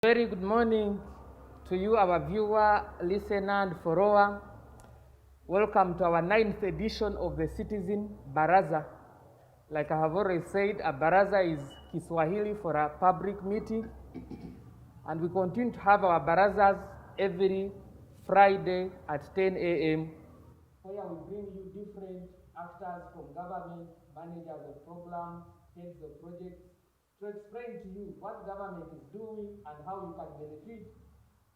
Very good morning to you, our viewer, listener, and follower. Welcome to our 9th edition of the Citizen Baraza. Like I have already said, a Baraza is Kiswahili for a public meeting, and we continue to have our Barazas every Friday at 10 a.m. where we bring you different actors from government, managers of programs, heads of projects, to explain to you what government is doing and how you can benefit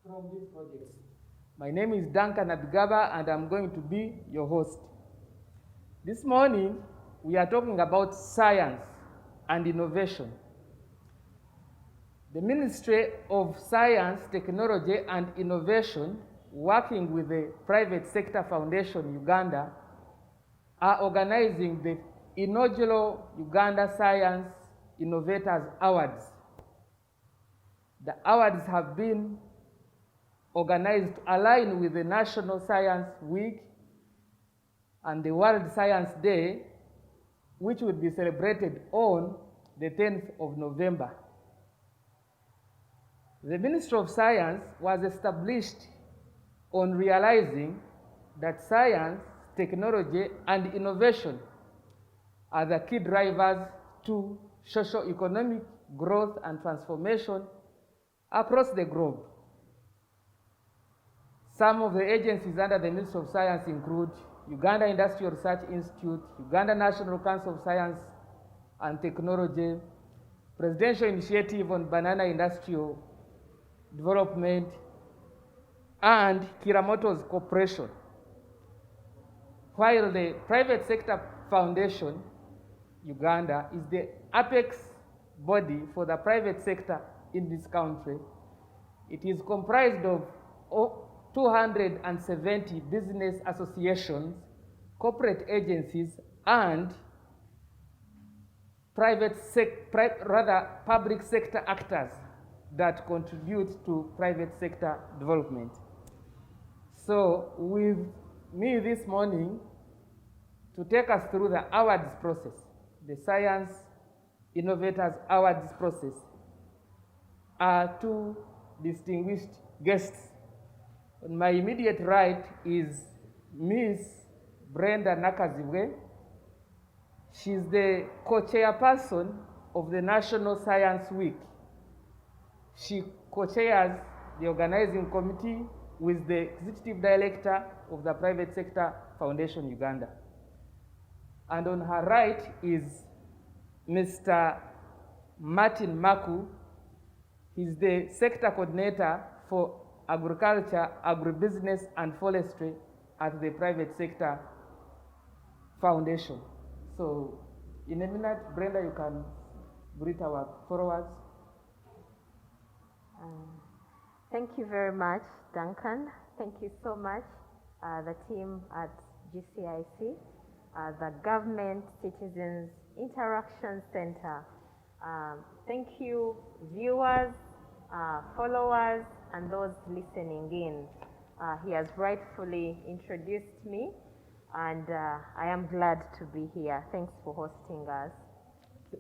from these projects. My name is Duncan Abigaba, and I'm going to be your host. This morning, we are talking about science and innovation. The Ministry of Science, Technology and Innovation, working with the Private Sector Foundation Uganda, are organizing the inaugural Uganda Science Innovators Awards. The awards have been organized to align with the National Science Week and the World Science Day, which will be celebrated on the 10th of November. The Ministry of Science was established on realizing that science, technology, and innovation are the key drivers to socio-economic growth and transformation across the globe. Some of the agencies under the Ministry of Science include Uganda Industrial Research Institute, Uganda National Council of Science and Technology, Presidential Initiative on Banana Industrial Development, and Kiramoto's Corporation, while the Private Sector Foundation Uganda is the apex body for the private sector in this country. It is comprised of 270 business associations, corporate agencies, and public sector actors that contribute to private sector development. So with me this morning to take us through the awards process, the Science Innovators Awards process, are two distinguished guests. On my immediate right is Ms. Brenda Nakazibwe. She's the co-chairperson of the National Science Week. She co-chairs the organizing committee with the executive director of the Private Sector Foundation Uganda. And on her right is Mr. Martin Maku. He's the sector coordinator for agriculture, agribusiness, and forestry at the Private Sector Foundation. So, in a minute, Brenda, you can greet our followers. Thank you very much, Duncan. Thank you so much, the team at GCIC, the Government Citizens Interaction Center. Thank you, viewers, followers, and those listening in. He has rightfully introduced me, and I am glad to be here. Thanks for hosting us.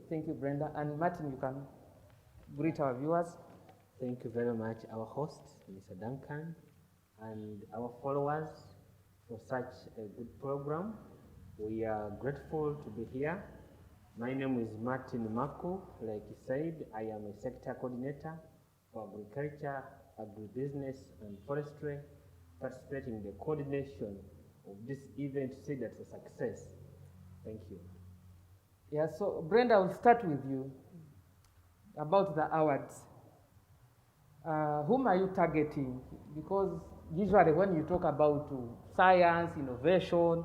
Thank you, Brenda. And Martin, you can greet our viewers. Thank you very much, our host, Mr. Duncan, and our followers for such a good program. We are grateful to be here. My name is Martin Maku. Like he said, I am a sector coordinator for agriculture, agribusiness, and forestry, participating in the coordination of this event to see that it's a success. Thank you. Yeah, so Brenda, I'll start with you about the awards. Whom are you targeting? Because usually when you talk about science, innovation,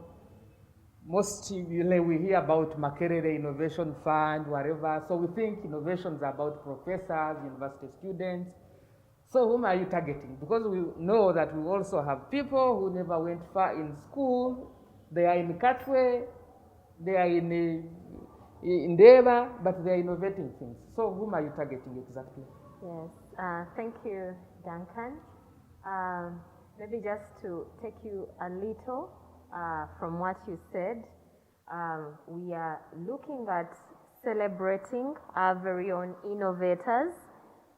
mostly we hear about Makerere Innovation Fund, whatever. So we think innovations are about professors, university students. So whom are you targeting? Because we know that we also have people who never went far in school. They are in Katwe, they are in Endeavor, but they are innovating things. So whom are you targeting exactly? Yes, thank you, Duncan. Maybe just to take you a little from what you said, we are looking at celebrating our very own innovators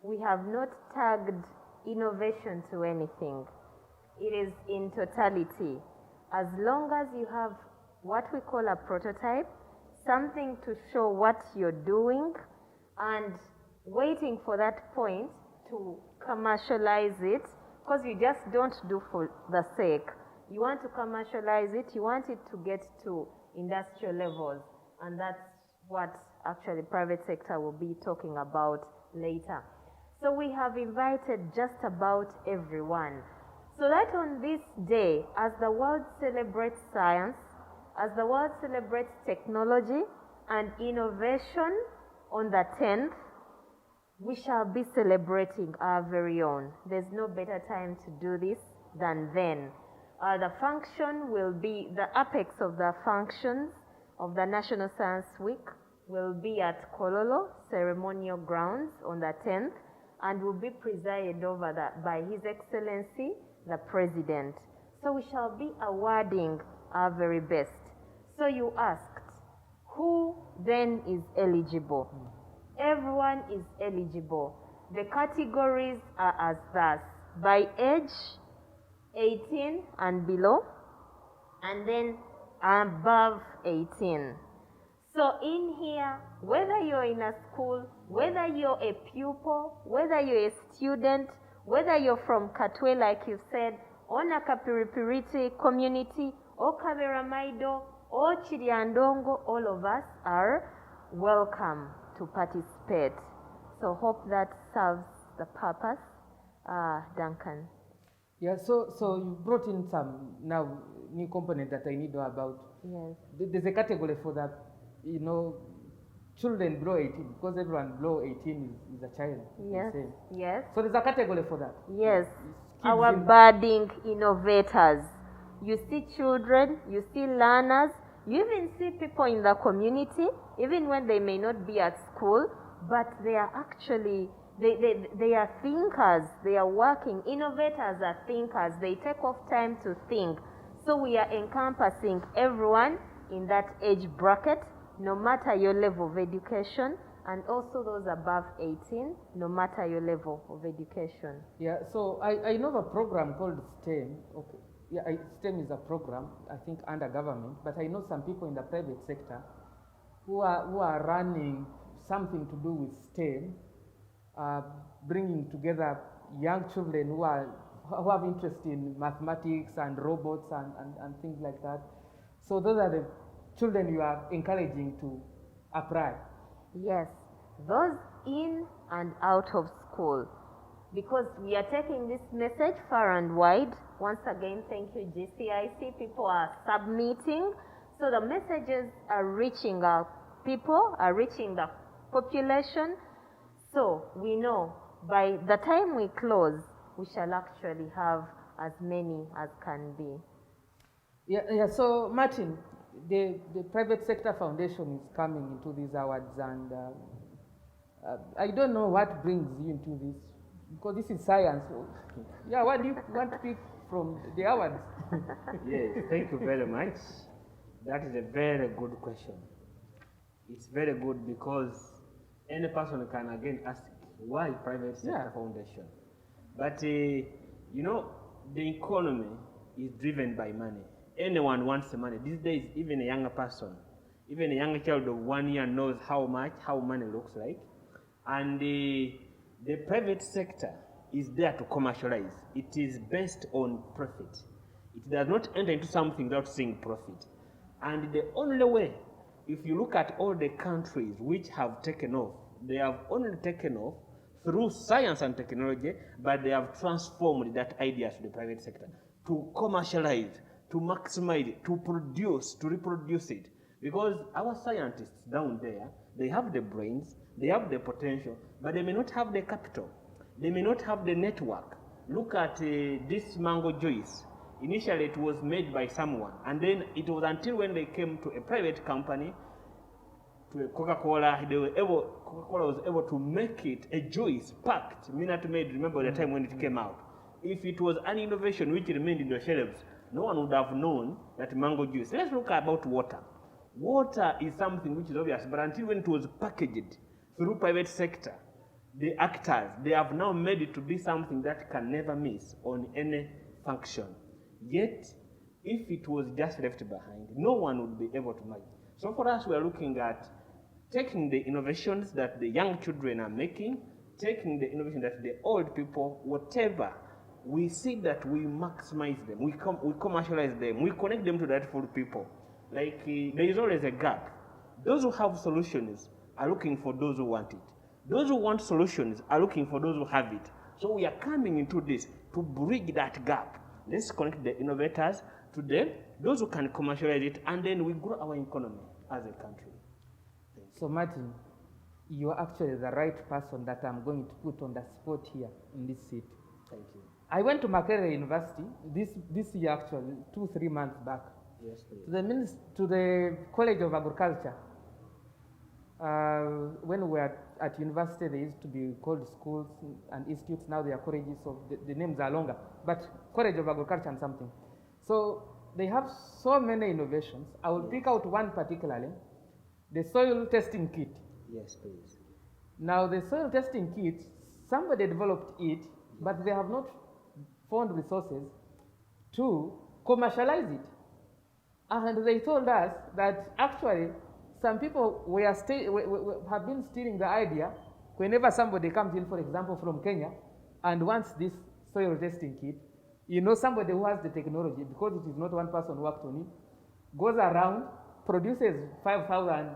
we have not tagged innovation to anything. It is in totality. As long as you have what we call a prototype, something to show what you're doing, and waiting for that point to commercialize it, because you just don't do for the sake. You want to commercialize it, you want it to get to industrial levels, and that's what actually private sector will be talking about later. So we have invited just about everyone, so that on this day, as the world celebrates science, as the world celebrates technology and innovation on the 10th, we shall be celebrating our very own. There's no better time to do this than then. The function will be, the apex of the functions of the National Science Week will be at Kololo Ceremonial Grounds on the 10th, and will be presided over by His Excellency, the President. So we shall be awarding our very best. So you asked, who then is eligible? Everyone is eligible. The categories are as thus: by age, 18 and below, and then above 18. So in here, whether you're in a school, whether you're a pupil, whether you're a student, whether you're from Katwe, like you said, or Nakapiripiriti community, or Kaberamaido, or Chiriandongo, all of us are welcome to participate. So hope that serves the purpose. Duncan. Yeah, so you brought in some now new component that I need to know about. Yes. There's a category for that, children below 18, because everyone below 18 is a child. Yes. Yes. So there's a category for that. Yes. Our budding innovators. You see children, you see learners, you even see people in the community, even when they may not be at school, but they are actually, they are thinkers, they are working. Innovators are thinkers, they take off time to think. So we are encompassing everyone in that age bracket, no matter your level of education, and also those above 18, no matter your level of education. Yeah, so I know a program called STEM. Okay. Yeah, STEM is a program, I think, under government, but I know some people in the private sector who are running something to do with STEM, bringing together young children who have interest in mathematics and robots and things like that. So those are the children you are encouraging to apply. Yes, those in and out of school, because we are taking this message far and wide. Once again, thank you, GCIC. People are submitting. So the messages are reaching our people, are reaching the population. So we know by the time we close, we shall actually have as many as can be. Yeah. So Martin, the Private Sector Foundation is coming into these awards, and I don't know what brings you into this, because this is science. Yeah, what do you want to pick from the awards? Yes, thank you very much. That is a very good question. It's very good because any person can again ask, why Private Sector Foundation? But the economy is driven by money. Anyone wants the money. These days, even a younger person, even a younger child of 1 year knows how money looks like. And the private sector is there to commercialize. It is based on profit. It does not enter into something without seeing profit. And the only way, if you look at all the countries which have taken off, they have only taken off through science and technology, but they have transformed that idea to the private sector to commercialize, to maximize it, to produce, to reproduce it. Because our scientists down there, they have the brains, they have the potential, but they may not have the capital. They may not have the network. Look at this mango juice. Initially, it was made by someone, and then it was until when they came to a private company, to a Coca-Cola, Coca-Cola was able to make it a juice packed, Minute Maid. Remember the time when it came out. If it was an innovation which remained in the shelves, no one would have known that mango juice. Let's look about water. Water is something which is obvious, but until when it was packaged through private sector, the actors, they have now made it to be something that can never miss on any function. Yet, if it was just left behind, no one would be able to manage. So for us, we are looking at taking the innovations that the young children are making, taking the innovation that the old people, whatever, we see that we maximize them, we commercialize them, we connect them to the rightful people. Like there is always a gap. Those who have solutions are looking for those who want it. Those who want solutions are looking for those who have it. So we are coming into this to bridge that gap. Let's connect the innovators to them, those who can commercialize it, and then we grow our economy as a country. So Martin, you're actually the right person that I'm going to put on the spot here in this seat. Thank you. I went to Makerere University this year, actually 2-3 months back. Yes, please. To the College of Agriculture. When we were at university, they used to be called schools and institutes. Now they are colleges, so the names are longer. But College of Agriculture and something. So they have so many innovations. I will pick out one particularly, the soil testing kit. Yes, please. Now the soil testing kit, somebody developed it, but they have not found resources to commercialize it. And they told us that actually some people have been stealing the idea whenever somebody comes in, for example, from Kenya, and wants this soil testing kit. You know, somebody who has the technology, because it is not one person who worked on it, goes around, produces 5,000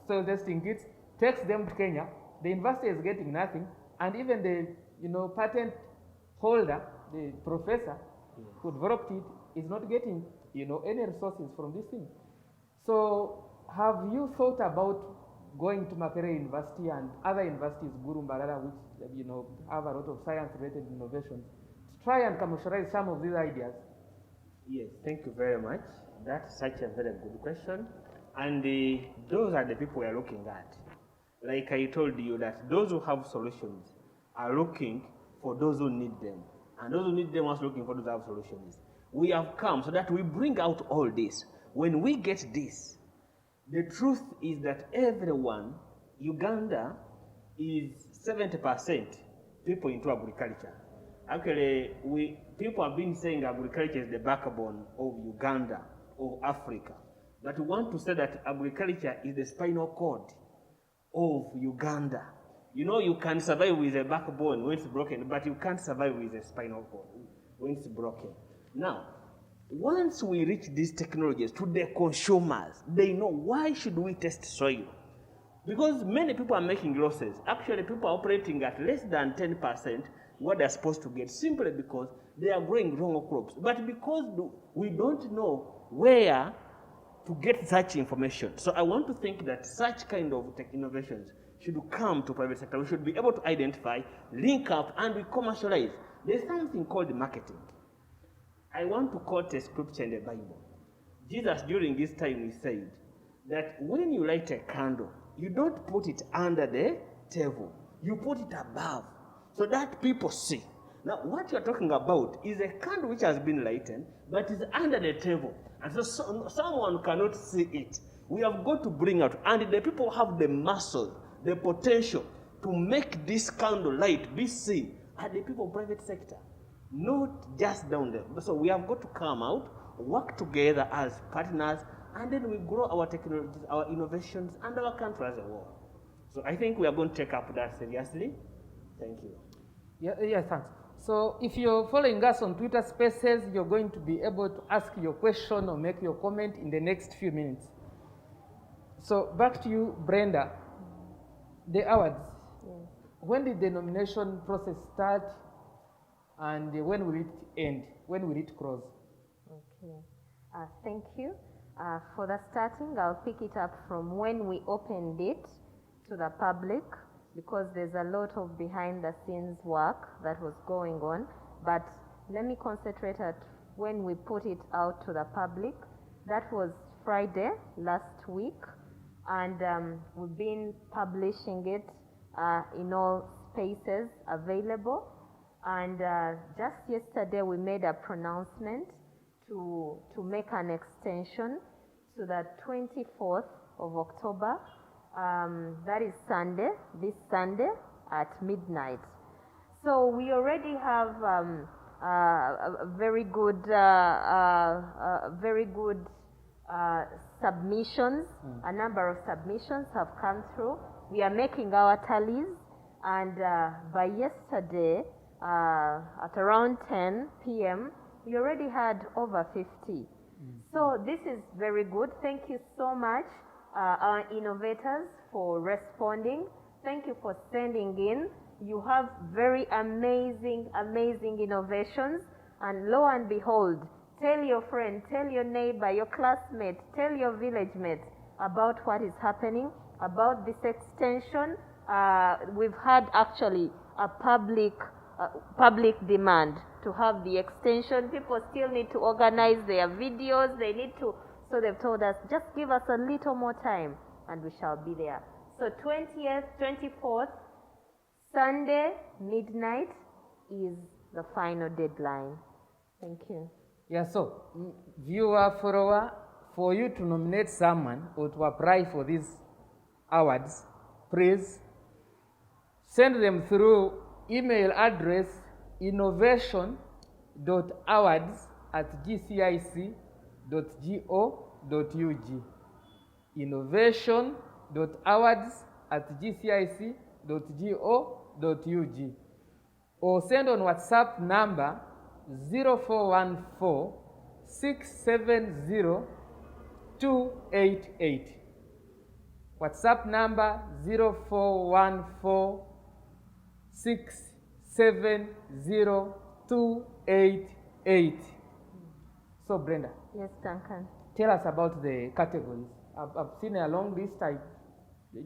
soil testing kits, takes them to Kenya. The investor is getting nothing, and even the patent holder, the professor who developed it, is not getting any resources from this thing. So have you thought about going to Makerere University and other universities, Guru Baraza, which have a lot of science-related innovations, to try and commercialize some of these ideas? Yes, thank you very much. That's such a very good question. And those are the people we are looking at. Like I told you, that those who have solutions are looking for those who need them. And those who need them are looking for those who have solutions. We have come so that we bring out all this. When we get this, the truth is that everyone, Uganda is 70% people into agriculture. Actually, people have been saying agriculture is the backbone of Uganda, of Africa. But we want to say that agriculture is the spinal cord of Uganda. You can survive with a backbone when it's broken, but you can't survive with a spinal cord when it's broken. Now, once we reach these technologies to the consumers, they know, why should we test soil? Because many people are making losses. Actually, people are operating at less than 10% what they're supposed to get, simply because they are growing wrong crops. But because we don't know where to get such information. So I want to think that such kind of tech innovations should come to private sector. We should be able to identify, link up, and we commercialize. There's something called marketing. I want to quote a scripture in the Bible. Jesus, during this time, he said that when you light a candle, you don't put it under the table. You put it above so that people see. Now, what you're talking about is a candle which has been lighted, but is under the table. And so someone cannot see it. We have got to bring out, and the people have the muscle, the potential to make this candle light be seen, are the people of private sector. Not just down there. So we have got to come out, work together as partners, and then we grow our technologies, our innovations, and our country as a whole. So I think we are going to take up that seriously. Thank you. Yeah, thanks. So if you're following us on Twitter Spaces, you're going to be able to ask your question or make your comment in the next few minutes. So back to you, Brenda. The awards. Yes. When did the nomination process start? And when will it end? When will it close? Okay. Thank you. For the starting, I'll pick it up from when we opened it to the public, because there's a lot of behind the scenes work that was going on. But let me concentrate at when we put it out to the public. That was Friday last week. And we've been publishing it in all spaces available. And just yesterday we made a pronouncement to make an extension to the 24th of October. That is Sunday, this Sunday, at midnight. So we already have very good submissions. A number of submissions have come through. We are making our tallies, and by yesterday, at around 10 p.m., we already had over 50. So this is very good. Thank you so much, our innovators, for responding. Thank you for sending in. You have very amazing innovations. And lo and behold, tell your friend, tell your neighbor, your classmate, tell your village mate about what is happening, about this extension. We've had actually a public demand to have the extension. People still need to organize their videos. They need to, so they've told us, just give us a little more time and we shall be there. So 20th, 24th, Sunday, midnight is the final deadline. Thank you. Yeah, so viewer, follower, for you to nominate someone or to apply for these awards, please send them through email address innovation.awards@gcic.go.ug. innovation.awards@gcic.go.ug, or send on WhatsApp number 0414 670 288. WhatsApp number 0414 670 288. So Brenda. Yes, Duncan. Tell us about the categories. I've seen a long list. I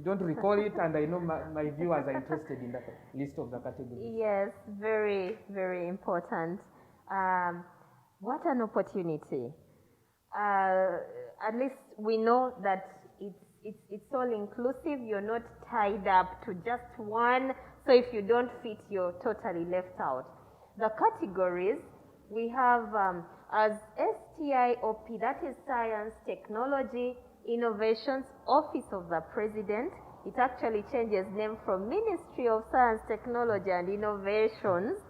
don't recall it, and I know my viewers are interested in that list of the categories. Yes, very, very important. What an opportunity. At least we know that it's all inclusive. You're not tied up to just one. So if you don't fit, you're totally left out. The categories we have as STIOP, that is Science, Technology, Innovations, Office of the President. It actually changes name from Ministry of Science, Technology and Innovations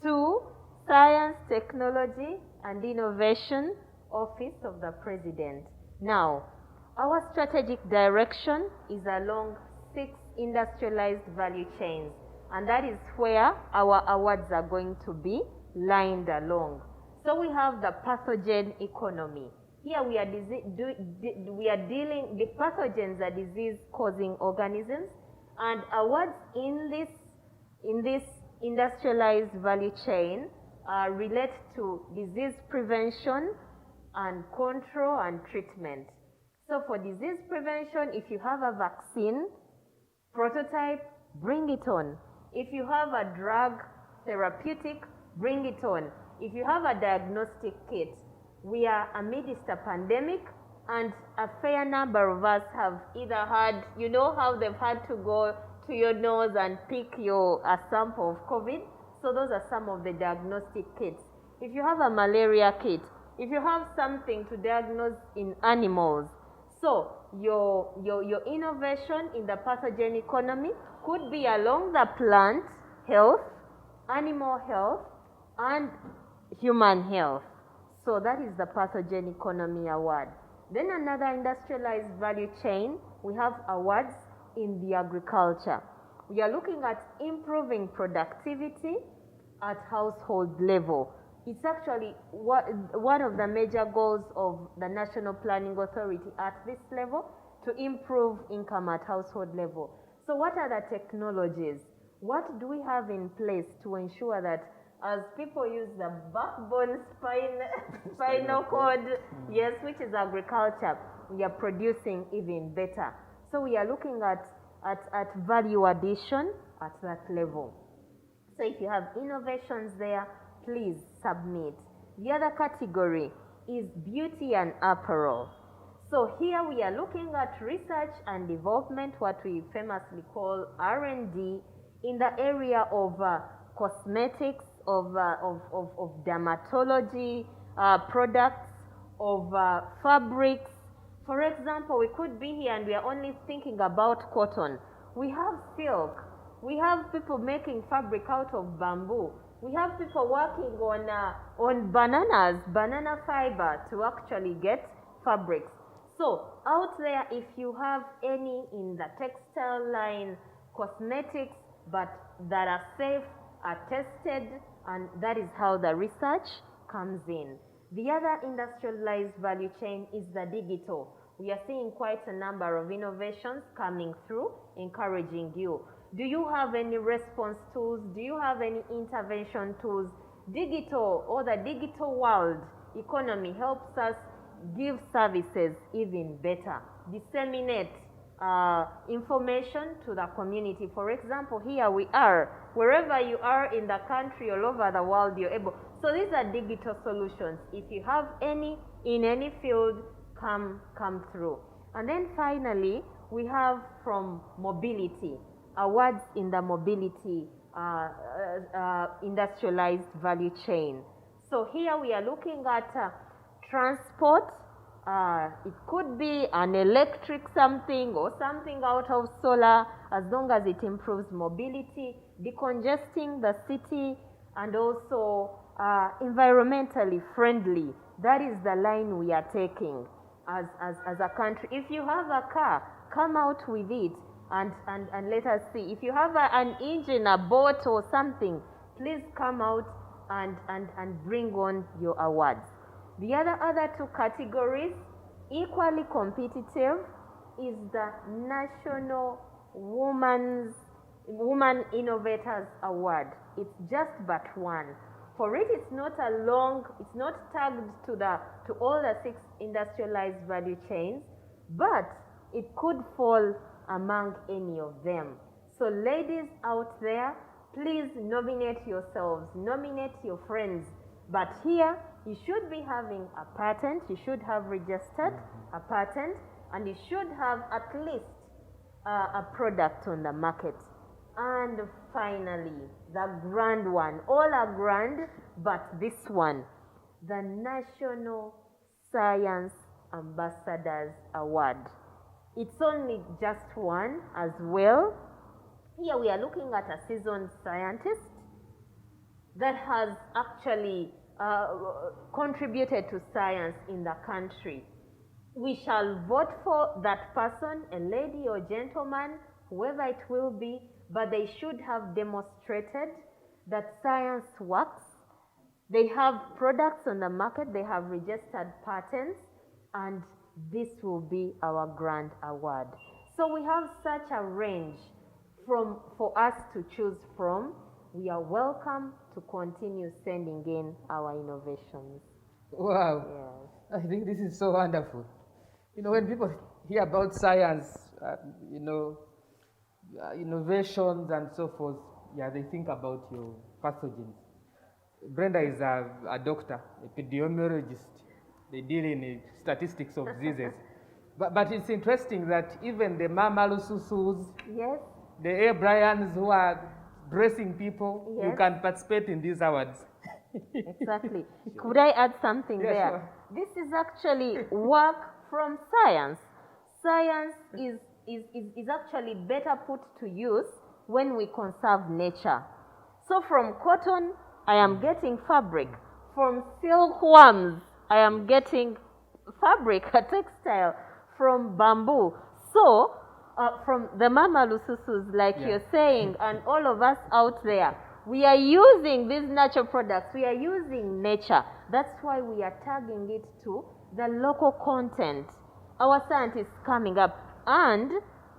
to Science, Technology and Innovation, Office of the President. Now, our strategic direction is along 6 industrialized value chains, and that is where our awards are going to be lined along. So we have the pathogen economy. Here we are dealing, the pathogens are disease-causing organisms, and awards in this industrialized value chain relate to disease prevention and control and treatment. So for disease prevention, if you have a vaccine prototype, bring it on. If you have a drug therapeutic, bring it on. If you have a diagnostic kit, we are amidst a pandemic, and a fair number of us have either had, you know how they've had to go to your nose and pick a sample of COVID? So those are some of the diagnostic kits. If you have a malaria kit, if you have something to diagnose in animals, so your innovation in the pathogen economy could be along the plant health, animal health, and human health. So that is the pathogen economy award. Then another industrialized value chain, we have awards in the agriculture. We are looking at improving productivity at household level. It's actually one of the major goals of the National Planning Authority at this level, to improve income at household level. So what are the technologies? What do we have in place to ensure that as people use the backbone spinal cord, yes, which is agriculture, we are producing even better. So we are looking at value addition at that level. So if you have innovations there, please submit. The other category is beauty and apparel. So here we are looking at research and development, what we famously call R&D, in the area of cosmetics, of dermatology products, of fabrics. For example, we could be here and we are only thinking about cotton. We have silk. We have people making fabric out of bamboo. We have people working on bananas, banana fiber to actually get fabrics. So out there, if you have any in the textile line, cosmetics, but that are safe, are tested, and that is how the research comes in. The other industrialized value chain is the digital. We are seeing quite a number of innovations coming through, encouraging you. Do you have any response tools? Do you have any intervention tools? Digital, or the digital world economy, helps us give services even better, disseminate information to the community. For example, here we are, wherever you are in the country, all over the world, you're able. So these are digital solutions. If you have any in any field, come through. And then finally, we have from mobility, awards in the mobility industrialized value chain. So here we are looking at transport. It could be an electric something or something out of solar, as long as it improves mobility, decongesting the city, and also environmentally friendly. That is the line we are taking as a country. If you have a car, come out with it and let us see. If you have an engine, a boat or something, please come out and bring on your awards. The other two categories, equally competitive, is the National Woman Innovators Award. It's just but one. For it, it's not tagged to all the 6 industrialized value chains, but it could fall among any of them. So ladies out there, please nominate yourselves, nominate your friends. But here, you should be having a patent, you should have registered a patent, and you should have at least a product on the market. And finally, the grand one. All are grand, but this one, the National Science Ambassadors Award. It's only just one as well. Here we are looking at a seasoned scientist that has actually contributed to science in the country. We shall vote for that person, a lady or gentleman, whoever it will be, but they should have demonstrated that science works. They have products on the market, they have registered patents, and this will be our grand award. So we have such a range for us to choose from. We are welcome to continue sending in our innovations. Wow. Yes. I think this is so wonderful. When people hear about science, innovations and so forth, they think about your pathogens. Brenda is a doctor, epidemiologist. They deal in statistics of diseases. But it's interesting that even the Mama Lususus, yes, the A. Bryans who are dressing people, yes, you can participate in these awards. Exactly. Could I add something there? Sure. This is actually work from science. Science is actually better put to use when we conserve nature. So from cotton, I am getting fabric. From silkworms, I am getting fabric, a textile. From bamboo. So from the Mama Lususus, like you're saying, and all of us out there, we are using these natural products. We are using nature. That's why we are tagging it to the local content. Our scientists coming up, and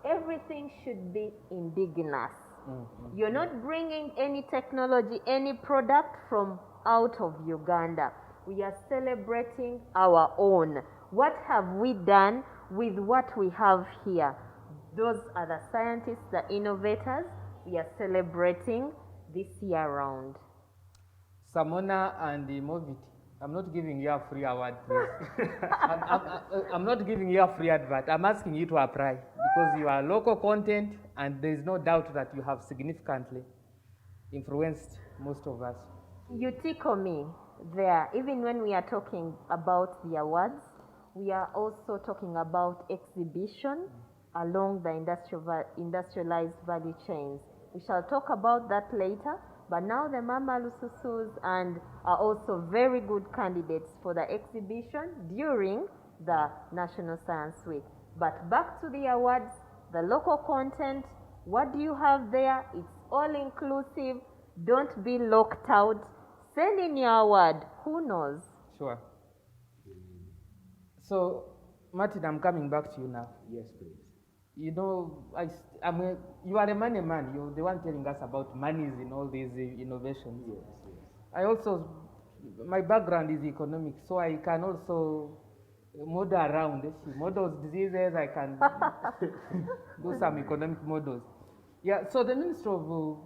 everything should be indigenous. Mm-hmm. You're not bringing any technology, any product from out of Uganda. We are celebrating our own. What have we done with what we have here? Those are the scientists, the innovators we are celebrating this year round. Samona and the Moviti, I'm not giving you a free award, please. I'm not giving you a free advert. I'm asking you to apply because you are local content, and there is no doubt that you have significantly influenced most of us. You tickle me there. Even when we are talking about the awards, we are also talking about exhibition along the industrialized value chains. We shall talk about that later. But now the Mama Lususus and are also very good candidates for the exhibition during the National Science Week. But back to the awards, the local content, what do you have there? It's all inclusive. Don't be locked out. Send in your award. Who knows? Sure. So, Martin, I'm coming back to you now. Yes, please. You know, you are a money man. You're the one telling us about monies in all these innovations. Yes, yes. I also, my background is economics, so I can also model around. Models diseases, I can do some economic models. Yeah, so the Ministry of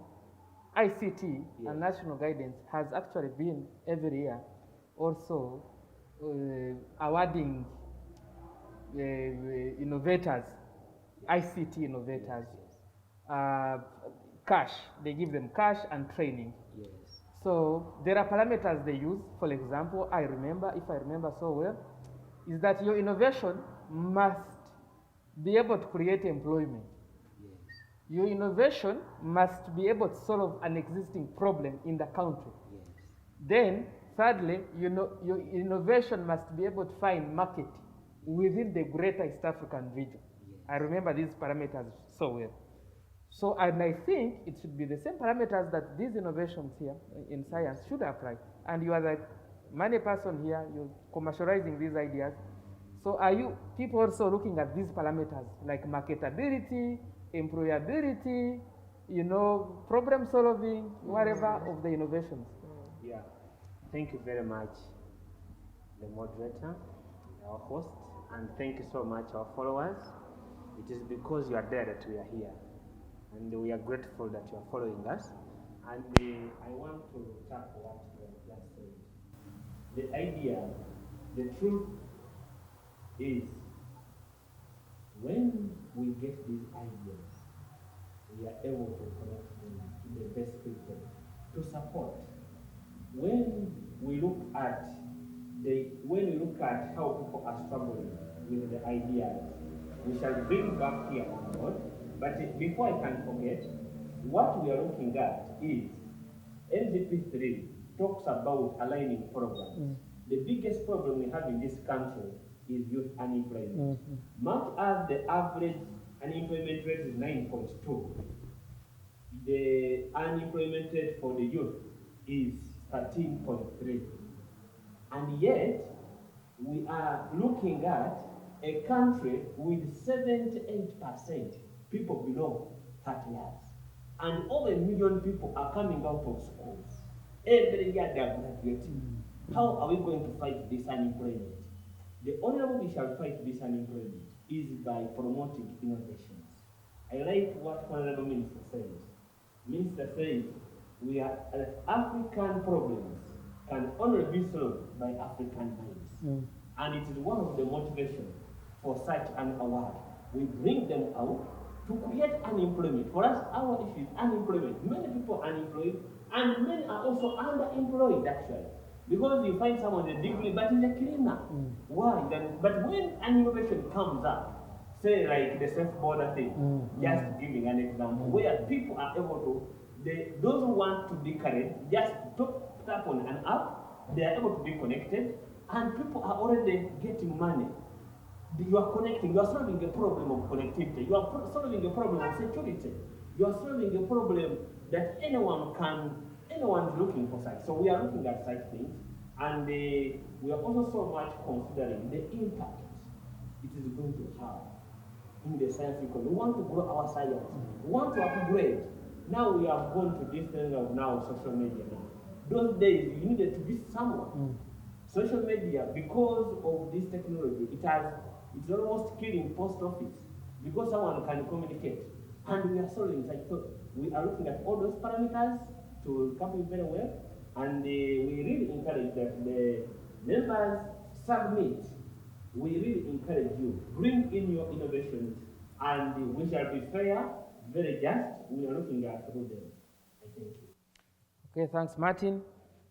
ICT and National Guidance has actually been every year also awarding innovators, ICT innovators, cash. They give them cash and training. Yes. So there are parameters they use. For example, if I remember so well, is that your innovation must be able to create employment. Yes. Your innovation must be able to solve an existing problem in the country. Yes. Then, thirdly, your innovation must be able to find market within the greater East African region. Yes. I remember these parameters so well. So, and I think it should be the same parameters that these innovations here in science should apply. And you are the money person here, you're commercializing these ideas. So are you people also looking at these parameters like marketability, employability, problem solving, whatever of the innovations? Yeah. Thank you very much, the moderator, our host, and thank you so much, our followers. It is because you are there that we are here. And we are grateful that you are following us. And I want to tap what you have just said. The idea, the truth is, when we get these ideas, we are able to connect them to the best people to support. When we look at how people are struggling with the ideas, we shall bring back here on board. But before I can forget, what we are looking at is NGP3 talks about aligning programs. The biggest problem we have in this country is youth unemployment. Much as the average unemployment rate is 9.2, the unemployment rate for the youth is 13.3. And yet, we are looking at a country with 78% people below 30 years. And over 1 million people are coming out of schools. Every year they are graduating. How are we going to fight this unemployment? The only way we shall fight this unemployment is by promoting innovations. I like what Honorable Minister says. Minister says, African problems can only be solved by African minds. And it is one of the motivations for such an award. We bring them out to create unemployment. For us, our issue is unemployment. Many people are unemployed, and many are also underemployed, actually. Because you find someone with a degree, but he's a cleaner. Why? But when an innovation comes up, say like the self-border thing, just giving an example, where people are able to, those who want to be current, just tap on an app, they are able to be connected, and people are already getting money. You are connecting, you are solving a problem of connectivity, you are solving a problem of security, you are solving a problem that anyone is looking for such. So we are looking at such things, and we are also so much considering the impact it is going to have in the science economy. We want to grow our science, we want to upgrade. Now we have gone to this thing of now social media. Those days you needed to visit someone. Social media, because of this technology, it's almost killing post office because someone can communicate, and we are solving such. So we are looking at all those parameters to come very well, and we really encourage the members submit. We really encourage you, bring in your innovations, and we shall be fair, very just. We are looking at through them. I thank you. Okay, thanks, Martin.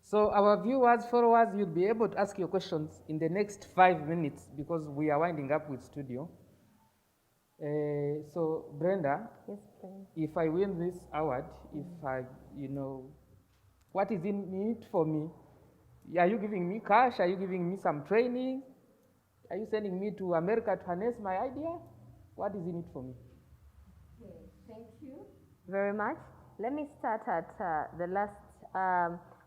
So our viewers, followers, you'll be able to ask your questions in the next 5 minutes because we are winding up with studio. So Brenda, yes. if I win this award, if I, what is in it for me? Are you giving me cash? Are you giving me some training? Are you sending me to America to harness my idea? What is in it for me? Okay, thank you very much. Let me start at the last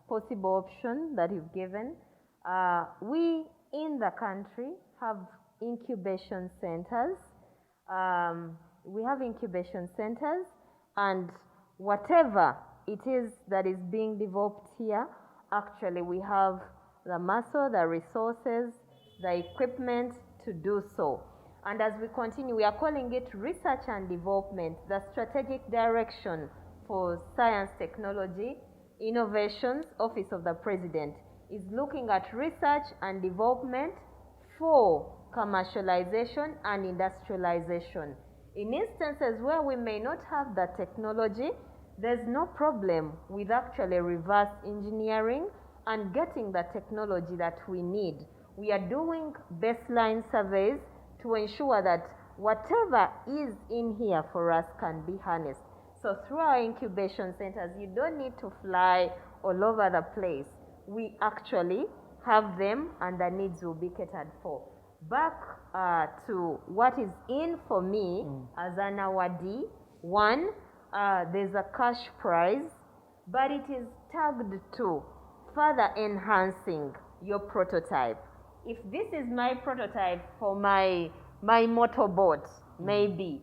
possible option that you've given. We in the country have incubation centers. We have incubation centers, and whatever it is that is being developed here, actually we have the muscle, the resources, the equipment to do so. And as we continue, we are calling it research and development, the strategic direction for science, technology, innovations, Office of the President is looking at research and development for commercialization and industrialization. In instances where we may not have the technology, there's no problem with actually reverse engineering and getting the technology that we need. We are doing baseline surveys to ensure that whatever is in here for us can be harnessed. So through our incubation centers, you don't need to fly all over the place. We actually have them and the needs will be catered for. Back to what is in for me as an awardee. One, there's a cash prize, but it is tagged to further enhancing your prototype. If this is my prototype for my motorboat, maybe,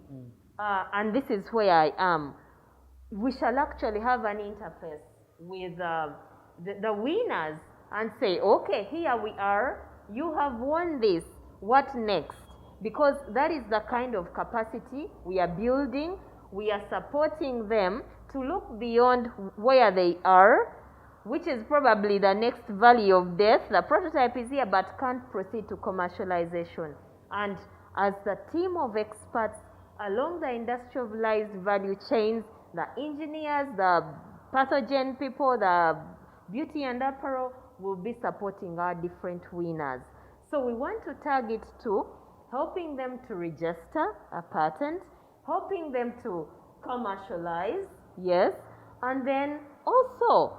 and this is where I am, we shall actually have an interface with the winners and say, okay, here we are, you have won this, what next? Because that is the kind of capacity we are building. We are supporting them to look beyond where they are, which is probably the next valley of death. The prototype is here but can't proceed to commercialization. And as the team of experts along the industrialized value chains, the engineers, the pathogen people, the beauty and apparel will be supporting our different winners. So we want to target to helping them to register a patent, helping them to commercialize, yes, and then also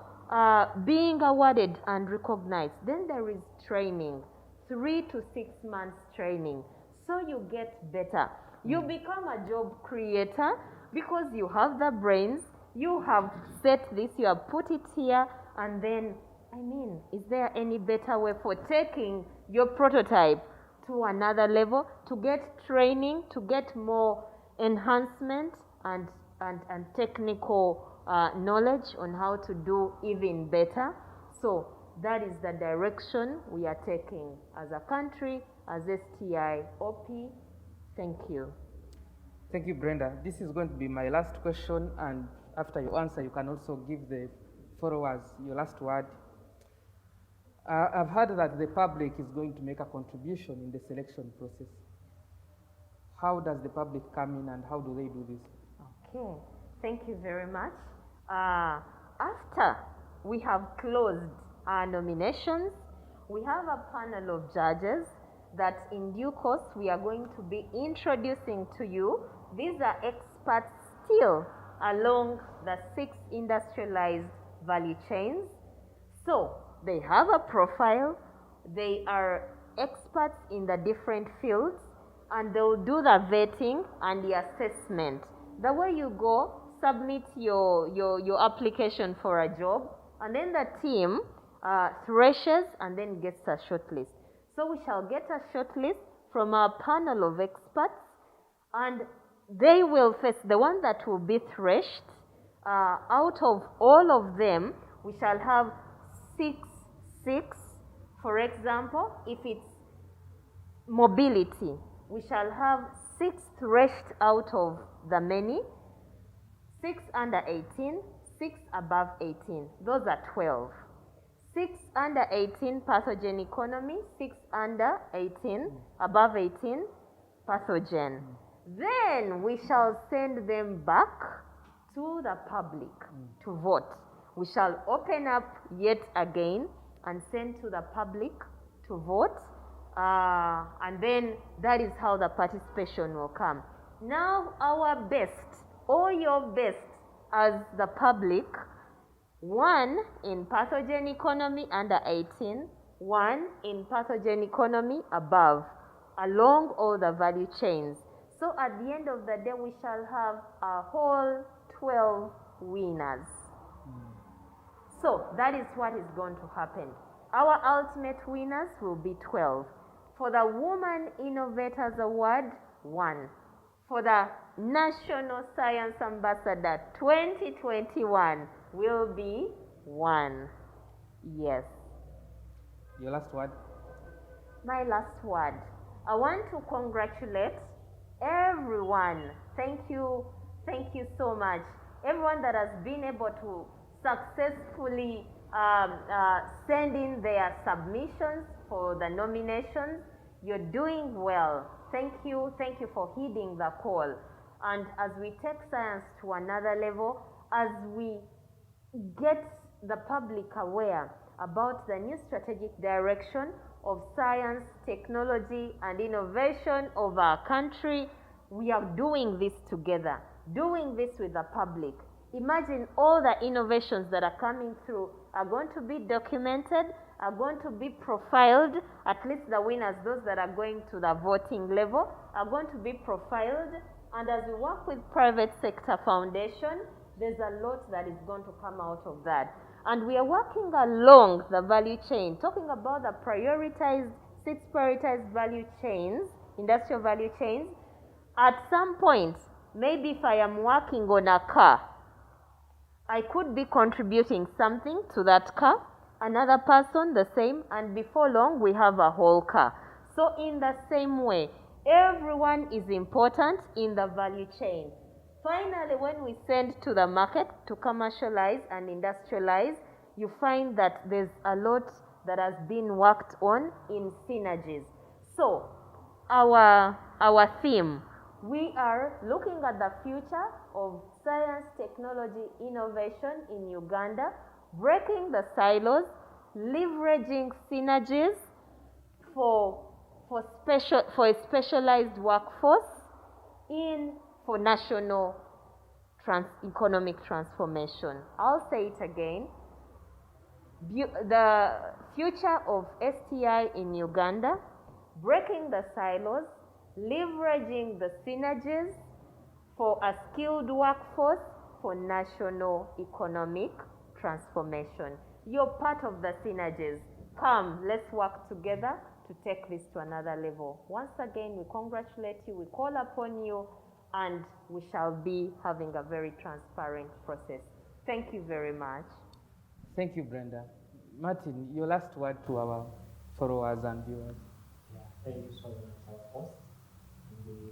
being awarded and recognized. Then there is training, 3 to 6 months training. So you get better. You become a job creator because you have the brains, you have set this, you have put it here, and then, is there any better way for taking your prototype to another level, to get training, to get more enhancement and technical knowledge on how to do even better? So that is the direction we are taking as a country, as STIOP. Thank you. Thank you, Brenda. This is going to be my last question, and after you answer, you can also give the followers your last word. I've heard that the public is going to make a contribution in the selection process. How does the public come in and how do they do this? Okay, thank you very much. After we have closed our nominations, we have a panel of judges that in due course we are going to be introducing to you. These are experts still along the 6 industrialized value chains. So they have a profile, they are experts in the different fields, and they will do the vetting and the assessment. The way you go, submit your application for a job, and then the team threshes and then gets a shortlist. So we shall get a shortlist from our panel of experts, and they will face the one that will be threshed. Out of all of them, we shall have six. For example, if it's mobility, we shall have 6 threshed out of the many, 6 under 18, 6 above 18. Those are 12. 6 under 18 pathogen economy, 6 under 18, above 18 pathogen. Then we shall send them back to the public to vote. We shall open up yet again and send to the public to vote, and then that is how the participation will come. Now our best all your best as the public, one in pathogen economy under 18, one in pathogen economy above, along all the value chains. So at the end of the day, we shall have a whole 12 winners. So that is what is going to happen. Our ultimate winners will be 12. For the Woman Innovators Award, 1. For the National Science Ambassador 2021 will be 1. Yes. Your last word? My last word. I want to congratulate everyone. Thank you so much. Everyone that has been able to successfully send in their submissions for the nominations. You're doing well. Thank you for heeding the call. And as we take science to another level, as we get the public aware about the new strategic direction of science, technology, and innovation of our country, we are doing this together, doing this with the public. Imagine all the innovations that are coming through are going to be documented, are going to be profiled, at least the winners, those that are going to the voting level, are going to be profiled. And as we work with private sector foundation, there's a lot that is going to come out of that. And we are working along the value chain, talking about the prioritized, 6 prioritized value chains, industrial value chains. At some point, maybe if I am working on a car, I could be contributing something to that car, another person the same, and before long we have a whole car. So in the same way, everyone is important in the value chain. Finally, when we send to the market to commercialize and industrialize, you find that there's a lot that has been worked on in synergies. So our theme, we are looking at the future of science, technology, innovation in Uganda, breaking the silos, leveraging synergies for a specialized workforce for national economic transformation. I'll say it again. The future of STI in Uganda, breaking the silos, leveraging the synergies for a skilled workforce for national economic transformation. You're part of the synergies. Come, let's work together to take this to another level. Once again, we congratulate you, we call upon you, and we shall be having a very transparent process. Thank you very much. Thank you, Brenda. Martin, your last word to our followers and viewers. Yeah, thank you so much, our host.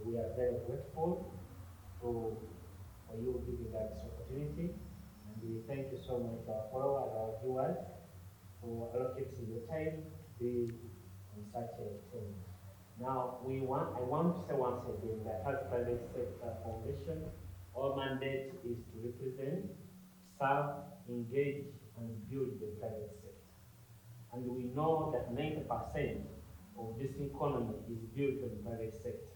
We are very grateful for you giving us this opportunity. And we thank you so much, our followers, our viewers, for allocating your time to be on such a thing. Now, I want to say once again that as Private Sector Foundation, our mandate is to represent, serve, engage, and build the private sector. And we know that 90% of this economy is built on the private sector.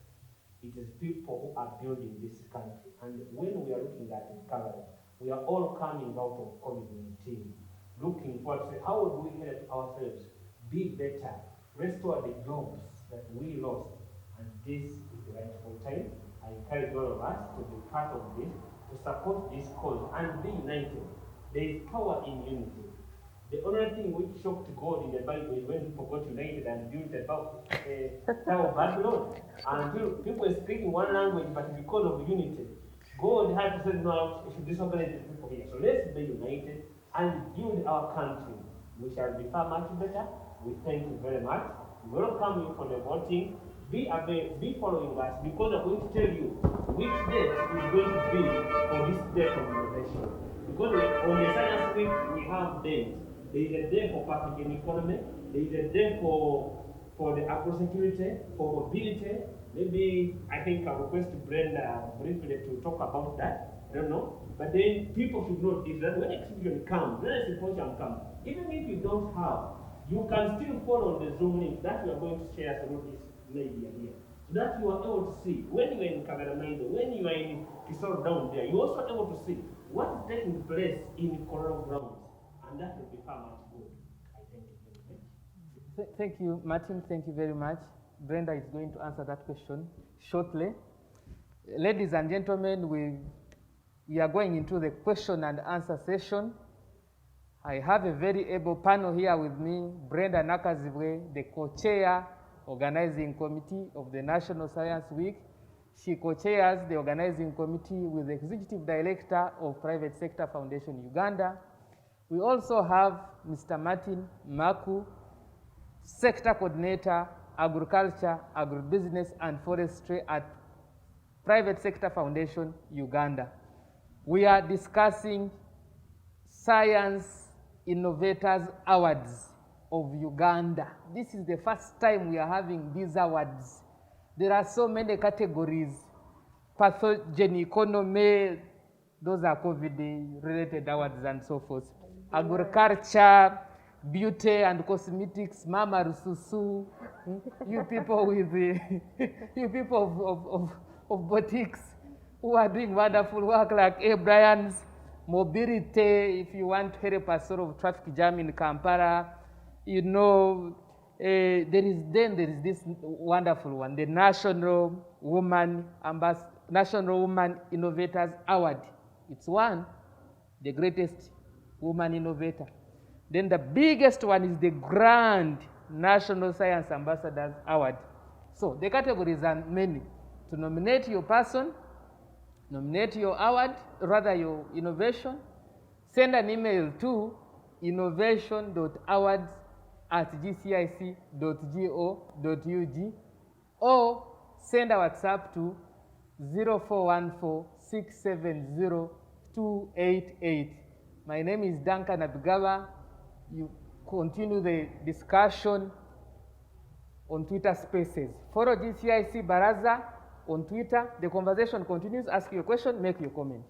It is people who are building this country. And when we are looking at recovery, we are all coming out of COVID-19, looking for how do we help ourselves be better, restore the jobs that we lost. And this is the rightful time. I encourage all of us to be part of this, to support this cause and be united. There is power in unity. The only thing which shocked God in the Bible is when people got united and built a Tower of Babylon. And people were speaking one language, but because of unity, God had to say, no, we should disorganize the people here. So let's be united and build our country. We shall be far much better. We thank you very much. We welcome you for the voting. Be following us, because I'm going to tell you which date is going to be for this day of innovation. Because on the science week, we have dates. There is a day for pathogen economy. There is a day for the agro-security, for mobility. Maybe I think I'll request Brenda briefly to talk about that. I don't know. But then people should know this, that when exhibition comes, when a symposium comes, even if you don't have, you can still follow the Zoom link that we are going to share through this media here. So that you are able to see when you are in Kabaramaido, when you are in Kisoro down there, you also able to see what is taking place in coral grounds, and that will be far much good. I thank you very much. Thank you, Martin. Thank you very much. Brenda is going to answer that question shortly. Ladies and gentlemen, we are going into the question and answer session. I have a very able panel here with me, Brenda Nakazibwe, the co-chair, organizing committee of the National Science Week. She co-chairs the organizing committee with the executive director of Private Sector Foundation Uganda. We also have Mr. Martin Maku, sector coordinator, agriculture, agribusiness, and forestry at Private Sector Foundation Uganda. We are discussing Science Innovators Awards of Uganda. This is the first time we are having these awards. There are so many categories. Pathogen economy, those are COVID-related awards and so forth. Agriculture, beauty and cosmetics, Mama Rususu, you people with the, you people of boutiques who are doing wonderful work like Brian's, mobility, if you want to help us solve traffic jam in Kampala, you know, there is this wonderful one, the National Woman Innovators Award. It's one, the greatest woman innovator. Then the biggest one is the Grand National Science Ambassadors Award. So the categories are many. To nominate your person, nominate your award, rather your innovation, send an email to innovation.awards@gcic.go.ug or send a WhatsApp to 0414-670-288. My name is Duncan Abigaba. You continue the discussion on Twitter Spaces. Follow GCIC Baraza on Twitter. The conversation continues. Ask your question, make your comment.